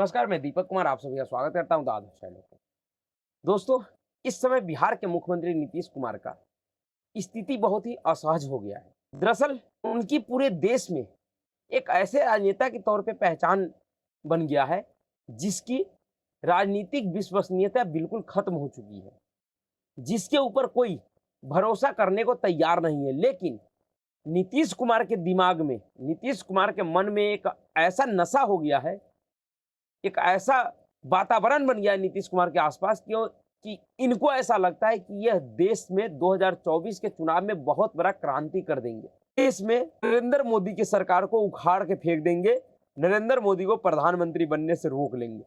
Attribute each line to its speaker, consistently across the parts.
Speaker 1: नमस्कार, मैं दीपक कुमार आप सभी का स्वागत करता हूं दादा चैनल पर। दोस्तों, इस समय बिहार के मुख्यमंत्री नीतीश कुमार का स्थिति बहुत ही असहज हो गया है। दरअसल उनकी पूरे देश में एक ऐसे राजनेता के तौर पे पहचान बन गया है जिसकी राजनीतिक विश्वसनीयता बिल्कुल खत्म हो चुकी है, जिसके ऊपर कोई भरोसा करने को तैयार नहीं है। लेकिन नीतीश कुमार के दिमाग में, नीतीश कुमार के मन में एक ऐसा नशा हो गया है, एक ऐसा वातावरण बन गया है नीतीश कुमार के आसपास कि इनको ऐसा लगता है कि यह देश में 2024 के चुनाव में बहुत बड़ा क्रांति कर देंगे। देश में नरेंद्र मोदी की सरकार को उखाड़ के फेंक देंगे, नरेंद्र मोदी को प्रधानमंत्री बनने से रोक लेंगे।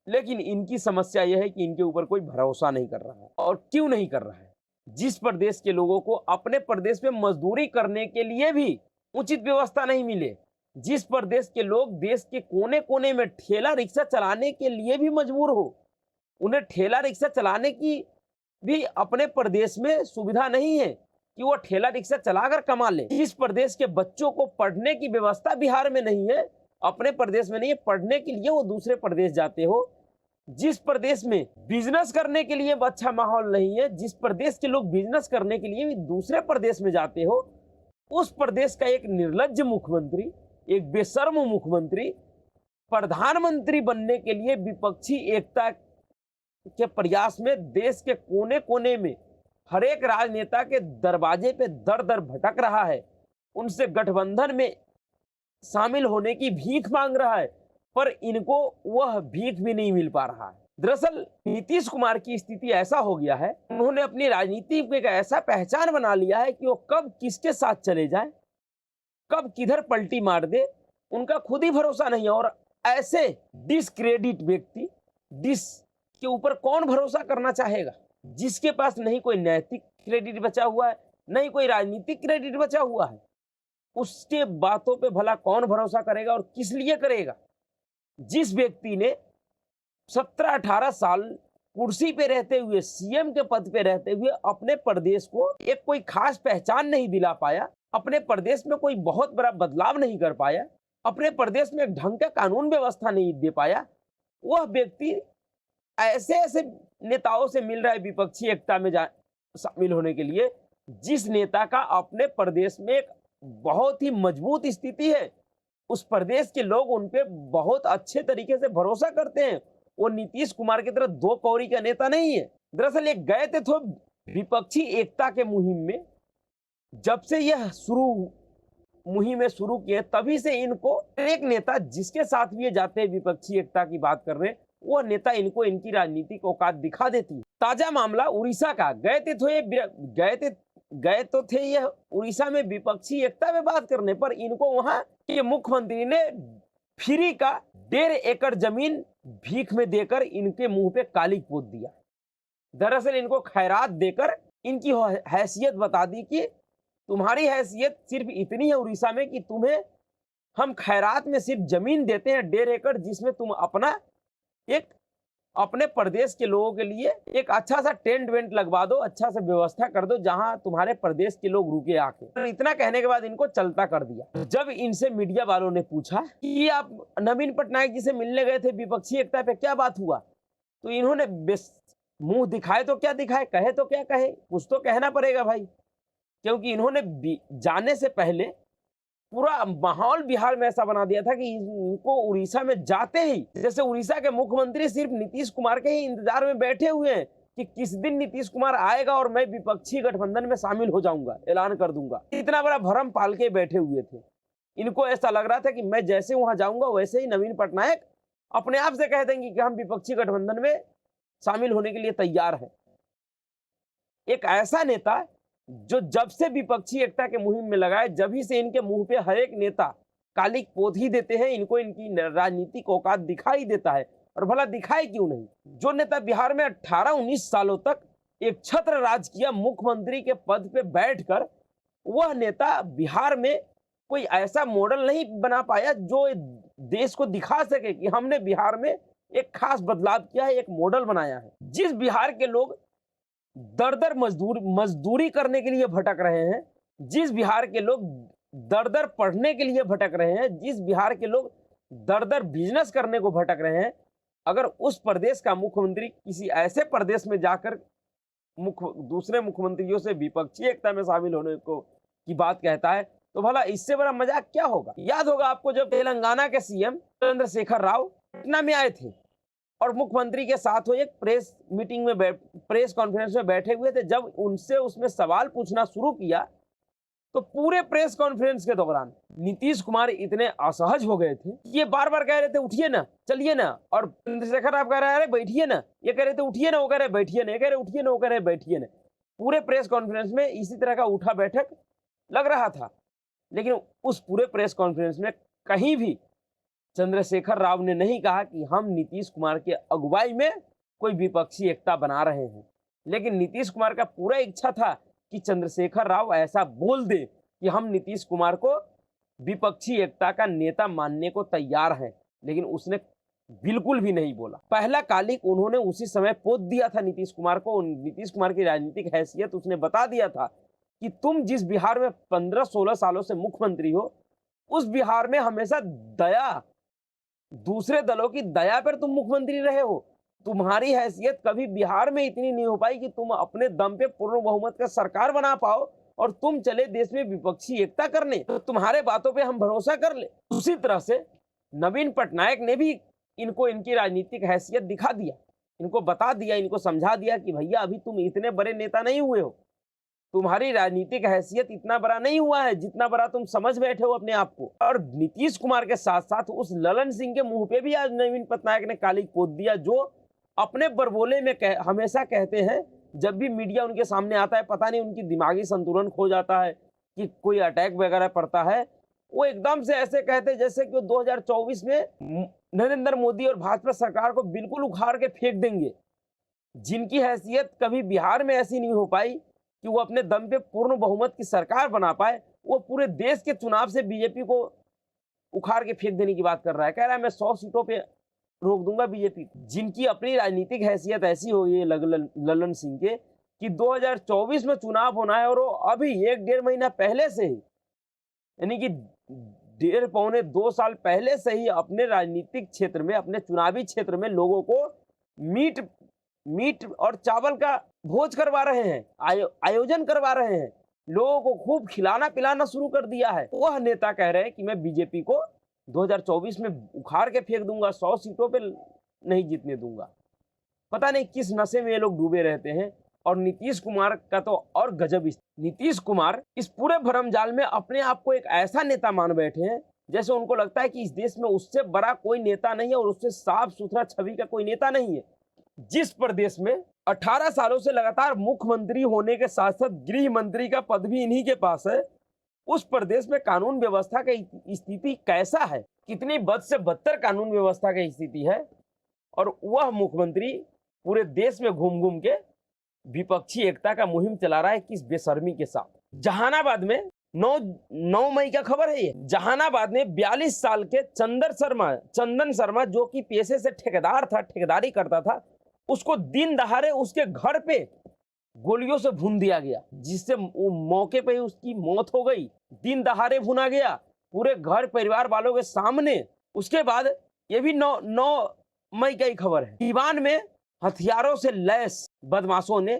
Speaker 1: लेकिन इनकी समस्या यह है कि इनके ऊपर कोई भरोसा नहीं कर रहा है। और क्यों नहीं कर रहा है? जिस प्रदेश के लोगों को अपने प्रदेश में मजदूरी करने के लिए भी उचित व्यवस्था नहीं मिले, जिस प्रदेश के लोग देश के कोने कोने में ठेला रिक्शा चलाने के लिए भी मजबूर हो, उन्हें ठेला रिक्शा चलाने की भी अपने प्रदेश में सुविधा नहीं है कि वो ठेला रिक्शा चलाकर कमा ले। जिस प्रदेश के बच्चों को पढ़ने की व्यवस्था बिहार में नहीं है, अपने प्रदेश में नहीं है, पढ़ने के लिए वो दूसरे प्रदेश जाते हो। जिस प्रदेश में बिजनेस करने के लिए अच्छा माहौल नहीं है, जिस प्रदेश के लोग बिजनेस करने के लिए भी दूसरे प्रदेश में जाते हो, उस प्रदेश का एक निर्लज्ज मुख्यमंत्री, एक बेशर्म मुख्यमंत्री प्रधानमंत्री बनने के लिए विपक्षी एकता के प्रयास में देश के कोने कोने में हर एक राजनेता के दरवाजे पे दर दर भटक रहा है, उनसे गठबंधन में शामिल होने की भीख मांग रहा है, पर इनको वह भीख भी नहीं मिल पा रहा है। दरअसल नीतीश कुमार की स्थिति ऐसा हो गया है, उन्होंने अपनी राजनीति में एक ऐसा पहचान बना लिया है कि वो कब किसके साथ चले जाए, कब किधर पलटी मार दे, उनका खुद ही भरोसा नहीं है। और ऐसे डिसक्रेडिट व्यक्ति, डिस के ऊपर कौन भरोसा करना चाहेगा? जिसके पास नहीं कोई नैतिक क्रेडिट बचा हुआ है, नहीं कोई राजनीतिक क्रेडिट बचा हुआ है, उसके बातों पे भला कौन भरोसा करेगा और किस लिए करेगा? जिस व्यक्ति ने 17-18 साल कुर्सी पे रहते हुए, सीएम के पद पे रहते हुए अपने प्रदेश को एक कोई खास पहचान नहीं दिला पाया, अपने प्रदेश में कोई बहुत बड़ा बदलाव नहीं कर पाया, अपने प्रदेश में एक ढंग का कानून व्यवस्था नहीं दे पाया, वह व्यक्ति ऐसे ऐसे नेताओं से मिल रहा है विपक्षी एकता में शामिल होने के लिए, जिस नेता का अपने प्रदेश में एक बहुत ही मजबूत स्थिति है, उस प्रदेश के लोग उन पे बहुत अच्छे तरीके से भरोसा करते हैं। वो नीतीश कुमार की तरह दो कौड़ी का नेता नहीं है। दरअसल एक गए थे तो विपक्षी एकता के मुहिम में, जब से यह मुहिम शुरू किए तभी से इनको एक नेता जिसके साथ भी ये जाते हैं विपक्षी एकता की बात कर रहे हैं, वो नेता इनको इनकी राजनीतिक औकात दिखा देती है। ताजा मामला उड़ीसा का, गए तो थे ये उड़ीसा में विपक्षी एकता में बात करने, पर इनको वहां के मुख्यमंत्री ने फ्री का 1.5 एकड़ जमीन भीख में देकर इनके मुंह पे काली पोत दिया। दरअसल इनको खैरात देकर इनकी हैसियत बता दी कि तुम्हारी हैसियत सिर्फ इतनी है उड़ीसा में कि तुम्हें हम खैरात में सिर्फ जमीन देते हैं 1.5 एकड़, जिसमें तुम अपने प्रदेश के लोगों के लिए एक अच्छा सा टेंट वेंट लगवा दो, अच्छा सा व्यवस्था कर दो जहां तुम्हारे प्रदेश के लोग रुके आके। तो इतना कहने के बाद इनको चलता कर दिया। जब इनसे मीडिया वालों ने पूछा कि आप नवीन पटनायक जी से मिलने गए थे विपक्षी एकता पे, क्या बात हुआ? तो इन्होंने मुंह दिखाए तो क्या दिखाए, कहे तो क्या कहे, कुछ तो कहना पड़ेगा भाई, क्योंकि इन्होंने जाने से पहले पूरा माहौल बिहार में ऐसा बना दिया था कि इनको उड़ीसा में जाते ही जैसे उड़ीसा के मुख्यमंत्री सिर्फ नीतीश कुमार के ही इंतजार में बैठे हुए हैं कि किस दिन नीतीश कुमार आएगा और मैं विपक्षी गठबंधन में शामिल हो जाऊंगा, ऐलान कर दूंगा। इतना बड़ा भरम पाल के बैठे हुए थे। इनको ऐसा लग रहा था कि मैं जैसे वहां जाऊंगा वैसे ही नवीन पटनायक अपने आप से कह देंगे कि हम विपक्षी गठबंधन में शामिल होने के लिए तैयार हैं। एक ऐसा नेता जो जब से विपक्षी एकता के मुहिम में लगाए, जब ही से इनके मुंह पे हर एक नेता काली पोत ही देते हैं, इनको इनकी राजनीतिक औकात दिखाई देता है। और भला दिखाए क्यों नहीं? जो नेता बिहार में 18-19 सालों तक एक छत्र राज किया मुख्यमंत्री के पद पे बैठकर, वह नेता बिहार में कोई ऐसा मॉडल नहीं बना पाया जो देश को दिखा सके कि हमने बिहार में एक खास बदलाव किया है, एक मॉडल बनाया है। जिस बिहार के लोग दर दर मजदूरी करने के लिए भटक रहे हैं, जिस बिहार के लोग दर दर पढ़ने के लिए भटक रहे हैं, जिस बिहार के लोग दर दर बिजनेस करने को भटक रहे हैं, अगर उस प्रदेश का मुख्यमंत्री किसी ऐसे प्रदेश में जाकर दूसरे मुख्यमंत्रियों से विपक्षी एकता में शामिल होने को की बात कहता है, तो भला इससे बड़ा मजाक क्या होगा। याद होगा आपको जब तेलंगाना के सीएम चंद्रशेखर राव पटना में आए थे और मुख्यमंत्री के साथ वो एक प्रेस मीटिंग में प्रेस कॉन्फ्रेंस में बैठे हुए थे, जब उनसे उसमें सवाल पूछना शुरू किया तो पूरे प्रेस कॉन्फ्रेंस के दौरान नीतीश कुमार इतने असहज हो गए थे, ये बार बार कह रहे थे उठिए ना, चलिए ना, और चंद्रशेखर राव कह रहे बैठिए ना, ये कह रहे थे उठिए ना, वो कह रहे बैठिए ना, ये कह रहे उठिए ना, वो कह रहे बैठिए ना। पूरे प्रेस कॉन्फ्रेंस में इसी तरह का उठा बैठक लग रहा था, लेकिन उस पूरे प्रेस कॉन्फ्रेंस में कहीं भी चंद्रशेखर राव ने नहीं कहा कि हम नीतीश कुमार के अगुवाई में कोई विपक्षी एकता बना रहे हैं। लेकिन नीतीश कुमार का पूरा इच्छा था कि चंद्रशेखर राव ऐसा बोल दे कि हम नीतीश कुमार को विपक्षी एकता का नेता मानने को तैयार हैं, लेकिन उसने बिल्कुल भी नहीं बोला। पहला कालिक उन्होंने उसी समय पोत दिया था नीतीश कुमार को। नीतीश कुमार की राजनीतिक हैसियत उसने बता दिया था कि तुम जिस बिहार में 15-16 सालों से मुख्यमंत्री हो, उस बिहार में हमेशा दया, दूसरे दलों की दया पर तुम मुख्यमंत्री रहे हो। तुम्हारी हैसियत कभी बिहार में इतनी नहीं हो पाई कि तुम अपने दम पे पूर्ण बहुमत का सरकार बना पाओ और तुम चले देश में विपक्षी एकता करने, तो तुम्हारे बातों पे हम भरोसा कर ले। उसी तरह से नवीन पटनायक ने भी इनको इनकी राजनीतिक हैसियत दिखा दिया, इनको बता दिया, इनको समझा दिया कि भैया अभी तुम इतने बड़े नेता नहीं हुए हो, तुम्हारी राजनीतिक हैसियत इतना बड़ा नहीं हुआ है जितना बड़ा तुम समझ बैठे हो अपने आप को। और नीतीश कुमार के साथ साथ उस ललन सिंह के मुंह पे भी आज नवीन पटनायक ने कालिक पोत दिया, जो अपने बरबोले में हमेशा कहते हैं, जब भी मीडिया उनके सामने आता है, पता नहीं उनकी दिमागी संतुलन खो जाता है कि कोई अटैक वगैरह पड़ता है, वो एकदम से ऐसे कहते जैसे कि 2024 में नरेंद्र मोदी और भाजपा सरकार को बिल्कुल उखाड़ के फेंक देंगे। जिनकी हैसियत कभी बिहार में ऐसी नहीं हो पाई कि वो अपने दम पे पूर्ण बहुमत की सरकार बना पाए, वो पूरे देश के चुनाव से बीजेपी को उखाड़ के फेंक देने की बात कर रहा है। कह रहा है मैं 100 सीटों पे रोक दूंगा बीजेपी। जिनकी अपनी राजनीतिक हैसियत ऐसी हो गई है ललन सिंह के कि 2024 में चुनाव होना है और वो अभी 1-1.5 महीना पहले से ही, यानी कि 1.5-2 साल पहले से ही अपने राजनीतिक क्षेत्र में, अपने चुनावी क्षेत्र में लोगों को मीट और चावल का भोज करवा रहे हैं, आयोजन करवा रहे हैं, लोगों को खूब खिलाना पिलाना शुरू कर दिया है। वह नेता कह रहे हैं कि मैं बीजेपी को 2024 में उखाड़ के फेंक दूंगा, 100 सीटों पे नहीं जीतने दूंगा। पता नहीं किस नशे में ये लोग डूबे रहते हैं। और नीतीश कुमार का तो और गजब। नीतीश कुमार इस पूरे भरमजाल में अपने आप को एक ऐसा नेता मान बैठे हैं जैसे उनको लगता है कि इस देश में उससे बड़ा कोई नेता नहीं है और उससे साफ सुथरा छवि का कोई नेता नहीं है। जिस प्रदेश में 18 सालों से लगातार मुख्यमंत्री होने के साथ साथ गृह मंत्री का पद भी इन्हीं के पास है, उस प्रदेश में कानून व्यवस्था की स्थिति कैसा है, कितनी बद से बदतर कानून व्यवस्था की स्थिति है, और वह मुख्यमंत्री पूरे देश में घूम घूम के विपक्षी एकता का मुहिम चला रहा है किस बेशर्मी के साथ। जहानाबाद में 9 मई का खबर है ये। जहानाबाद में 42 साल के चंदन शर्मा जो कि पेशे से ठेकेदार था, ठेकेदारी करता था, उसको दिन दहाड़े उसके घर पे गोलियों से भून दिया गया, जिससे मौके पे उसकी मौत हो गई। दिन दहाड़े भुना गया पूरे घर परिवार वालों के सामने। उसके बाद ये भी 9 मई का ही खबर है। दीवान में हथियारों से लैस बदमाशों ने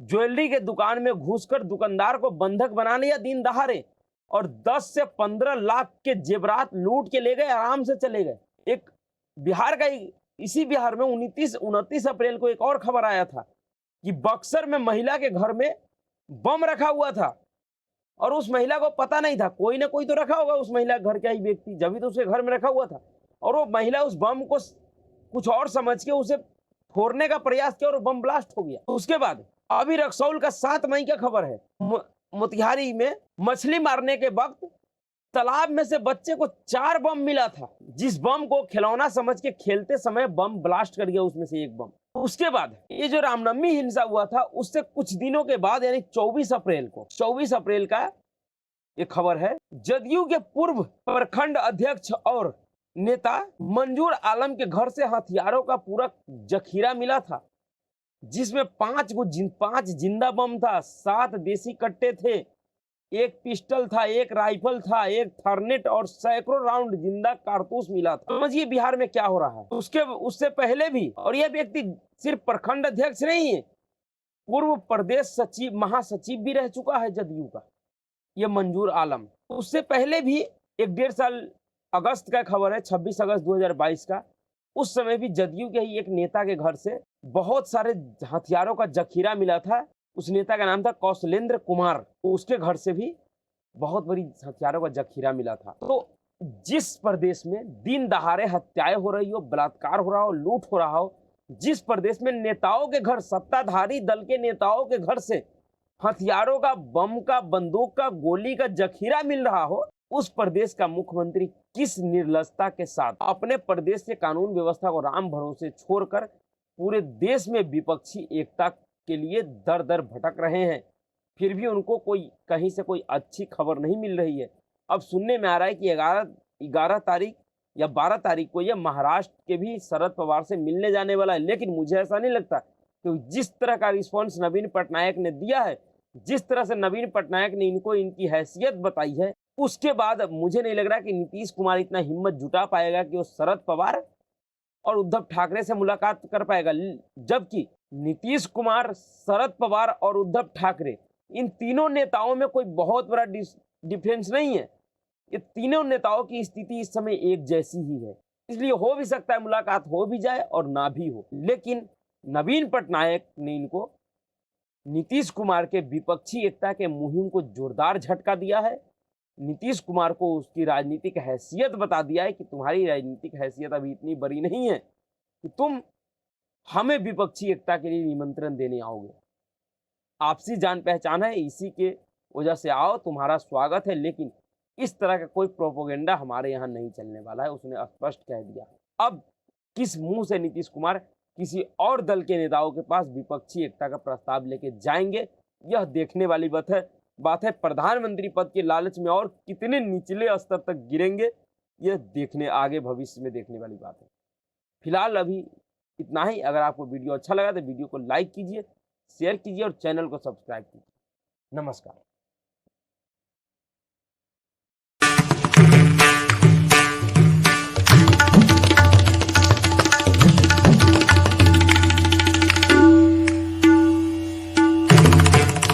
Speaker 1: ज्वेलरी के दुकान में घुसकर दुकानदार को बंधक बना लिया दिन दहाड़े और 10 से 15 लाख के जेवरात लूट के ले गए, आराम से चले गए। एक बिहार का इसी बिहार में 29 अप्रैल को एक और खबर आया था कि बक्सर में महिला के घर में बम रखा हुआ था और उस महिला को पता नहीं था। कोई ना कोई तो रखा होगा उस महिला घर का ही व्यक्ति, जब भी तो उसके घर में रखा हुआ था, और वो महिला उस बम को कुछ और समझ के उसे फोड़ने का प्रयास किया और बम ब्लास्ट हो गया। उसके बाद अभी रक्सौल का 7 मई का खबर है, मोतिहारी में मछली मारने के वक्त तालाब में से बच्चे को 4 बम मिला था, जिस बम को खिलौना समझ के खेलते समय बम ब्लास्ट कर गया उसमें से एक बम। उसके बाद ये जो रामनवमी हिंसा हुआ था उससे कुछ दिनों के बाद यानी 24 अप्रैल का ये खबर है, जदयू के पूर्व प्रखंड अध्यक्ष और नेता मंजूर आलम के घर से हथियारों का पूरा जखीरा मिला था, जिसमें 5 जिंदा बम था, 7 देसी कट्टे थे, एक पिस्टल था, एक राइफल था, एक थर्नेट और सैकड़ों राउंड जिंदा कारतूस मिला था। समझिए बिहार में क्या हो रहा है। उससे पहले भी, और यह व्यक्ति सिर्फ प्रखंड अध्यक्ष नहीं है, पूर्व प्रदेश सचिव महासचिव भी रह चुका है जदयू का, ये मंजूर आलम। उससे पहले भी एक 1.5 साल अगस्त का खबर है, 26 अगस्त 2022 का, उस समय भी जदयू के ही एक नेता के घर से बहुत सारे हथियारों का जखीरा मिला था। उस नेता का नाम था कौशलेंद्र कुमार। उसके घर से भी बहुत बड़ी हथियारों का जखीरा मिला था। तो जिस प्रदेश में दिन दहाड़े हत्याएं हो रही हो, बलात्कार हो रहा हो, लूट हो रहा हो, जिस प्रदेश में नेताओं के घर, सत्ताधारी दल के नेताओं के घर से हथियारों का, बम का, बंदूक का, गोली का जखीरा मिल रहा हो, उस प्रदेश का मुख्यमंत्री किस निर्लजता के साथ अपने प्रदेश के कानून व्यवस्था को राम भरोसे छोड़कर पूरे देश में विपक्षी एकता के लिए दर दर भटक रहे हैं, फिर भी उनको कोई कहीं से कोई अच्छी खबर नहीं मिल रही है। अब सुनने में आ रहा है कि 11 तारीख या 12 तारीख को यह महाराष्ट्र के भी शरद पवार से मिलने जाने वाला है। लेकिन मुझे ऐसा नहीं लगता, तो जिस तरह का रिस्पॉन्स नवीन पटनायक ने दिया है, जिस तरह से नवीन पटनायक ने इनको इनकी हैसियत बताई है, उसके बाद मुझे नहीं लग रहा कि नीतीश कुमार इतना हिम्मत जुटा पाएगा कि वो शरद पवार और उद्धव ठाकरे से मुलाकात कर पाएगा। जबकि नीतीश कुमार, शरद पवार और उद्धव ठाकरे, इन तीनों नेताओं में कोई बहुत बड़ा डिफरेंस नहीं है। ये तीनों नेताओं की स्थिति इस समय एक जैसी ही है। इसलिए हो भी सकता है मुलाकात हो भी जाए और ना भी हो। लेकिन नवीन पटनायक ने इनको नीतीश कुमार के विपक्षी एकता के मुहिम को जोरदार झटका दिया है। नीतीश कुमार को उसकी राजनीतिक हैसियत बता दिया है कि तुम्हारी राजनीतिक हैसियत अभी इतनी बड़ी नहीं है कि तुम हमें विपक्षी एकता के लिए निमंत्रण देने आओगे। आपसी जान पहचान है, इसी के वजह से आओ, तुम्हारा स्वागत है, लेकिन इस तरह का कोई प्रोपोगेंडा हमारे यहाँ नहीं चलने वाला है, उसने स्पष्ट कह दिया। अब किस मुंह से नीतीश कुमार किसी और दल के नेताओं के पास विपक्षी एकता का प्रस्ताव लेके जाएंगे, यह देखने वाली बात है। प्रधानमंत्री पद के लालच में और कितने निचले स्तर तक गिरेंगे, यह देखने आगे भविष्य में देखने वाली बात है। फिलहाल अभी इतना ही। अगर आपको वीडियो अच्छा लगा तो वीडियो को लाइक कीजिए, शेयर कीजिए और चैनल को सब्सक्राइब कीजिए। नमस्कार।